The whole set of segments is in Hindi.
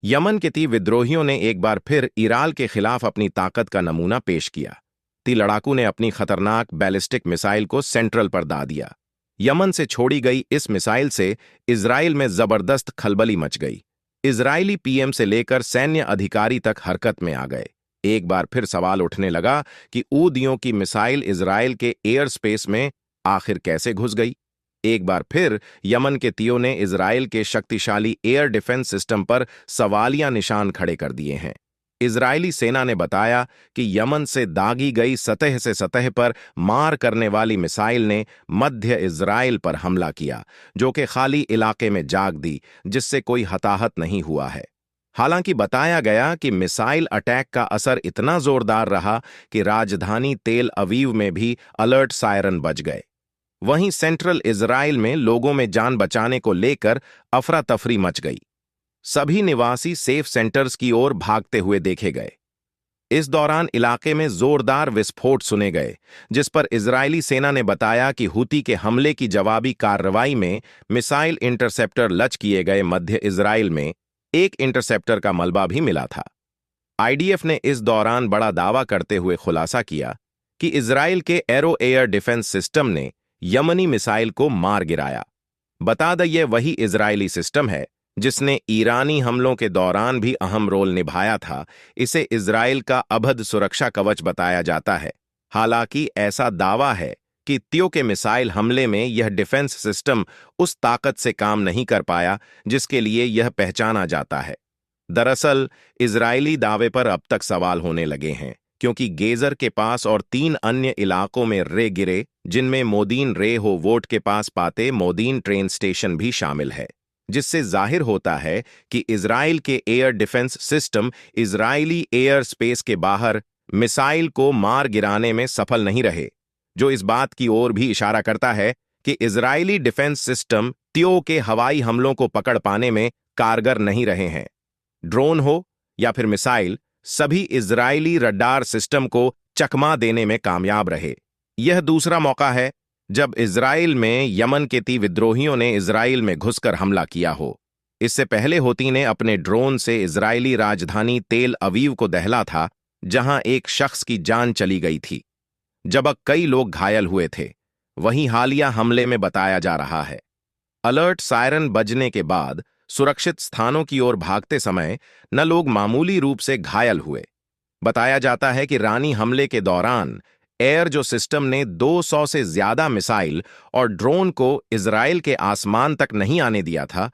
यमन के ती विद्रोहियों ने एक बार फिर ईरान के खिलाफ अपनी ताकत का नमूना पेश किया। ती लड़ाकू ने अपनी खतरनाक बैलिस्टिक मिसाइल को सेंट्रल पर दा दिया। यमन से छोड़ी गई इस मिसाइल से इजराइल में जबरदस्त खलबली मच गई। इजरायली पीएम से लेकर सैन्य अधिकारी तक हरकत में आ गए। एक बार फिर सवाल उठने लगा कि ऊदियों की मिसाइल इजराइल के एयर स्पेस में आखिर कैसे घुस गई। एक बार फिर यमन के तियों ने इजराइल के शक्तिशाली एयर डिफेंस सिस्टम पर सवालिया निशान खड़े कर दिए हैं। इजरायली सेना ने बताया कि यमन से दागी गई सतह से सतह पर मार करने वाली मिसाइल ने मध्य इजराइल पर हमला किया, जो कि खाली इलाके में जाग दी, जिससे कोई हताहत नहीं हुआ है। हालांकि बताया गया कि मिसाइल अटैक का असर इतना जोरदार रहा कि राजधानी तेल अवीव में भी अलर्ट सायरन बज गए। वहीं सेंट्रल इजराइल में लोगों में जान बचाने को लेकर अफरा तफरी मच गई। सभी निवासी सेफ सेंटर्स की ओर भागते हुए देखे गए। इस दौरान इलाके में जोरदार विस्फोट सुने गए, जिस पर इजरायली सेना ने बताया कि हुती के हमले की जवाबी कार्रवाई में मिसाइल इंटरसेप्टर लच किए गए। मध्य इजराइल में एक इंटरसेप्टर का मलबा भी मिला था। आईडीएफ ने इस दौरान बड़ा दावा करते हुए खुलासा किया कि इजराइल के एरो एयर डिफेंस सिस्टम ने यमनी मिसाइल को मार गिराया। बता दें, यह वही इजरायली सिस्टम है जिसने ईरानी हमलों के दौरान भी अहम रोल निभाया था। इसे इजराइल का अभद सुरक्षा कवच बताया जाता है। हालांकि ऐसा दावा है कि त्यों के मिसाइल हमले में यह डिफेंस सिस्टम उस ताकत से काम नहीं कर पाया जिसके लिए यह पहचाना जाता है। दरअसल इजरायली दावे पर अब तक सवाल होने लगे हैं, क्योंकि गेजर के पास और 3 अन्य इलाकों में रे गिरे, जिनमें मोदीन रे हो वोट के पास पाते मोदीन ट्रेन स्टेशन भी शामिल है, जिससे जाहिर होता है कि इजराइल के air defence system Israeli air space के बाहर मिसाइल को मार गिराने में सफल नहीं रहे, जो इस बात की ओर भी इशारा करता है कि इजरायली डिफेंस सिस्टम त्यों के हवाई हमलों को पकड़ पाने में कारगर नहीं रहे हैं। ड्रोन हो या फिर मिसाइल, सभी इजरायली रडार सिस्टम को चकमा देने में कामयाब रहे। यह दूसरा मौका है जब इजराइल में यमन के ती विद्रोहियों ने इजराइल में घुसकर हमला किया हो। इससे पहले हुती ने अपने ड्रोन से इजरायली राजधानी तेल अवीव को दहला था, जहां एक शख्स की जान चली गई थी, जबकि कई लोग घायल हुए थे। वहीं हालिया हमले में बताया जा रहा है अलर्ट सायरन बजने के बाद सुरक्षित स्थानों की ओर भागते समय न लोग मामूली रूप से घायल हुए। बताया जाता है कि रानी हमले के दौरान एयर जो सिस्टम ने 200 से ज्यादा मिसाइल और ड्रोन को इजराइल के आसमान तक नहीं आने दिया था।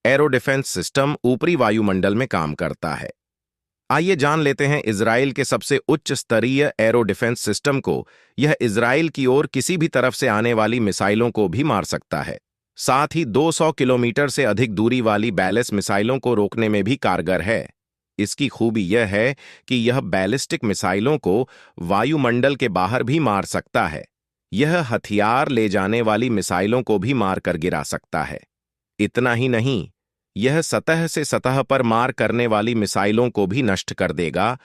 एरो डिफेंस सिस्टम ऊपरी वायुमंडल में काम करता है। आइए जान लेते हैं इजराइल के सबसे उच्च स्तरीय एरो डिफेंस सिस्टम को। यह इजराइल की ओर किसी भी तरफ से आने वाली मिसाइलों को भी मार सकता है। साथ ही 200 किलोमीटर से अधिक दूरी वाली बैलिस्टिक मिसाइलों को रोकने में भी कारगर है। इसकी खूबी यह है कि यह बैलिस्टिक मिसाइलों को वायुमंडल के बाहर भी मार सकता है। यह हथियार ले जाने वाली मिसाइलों को भी मार कर गिरा सकता है। इतना ही नहीं, यह सतह से सतह पर मार करने वाली मिसाइलों को भी नष्ट कर देगा।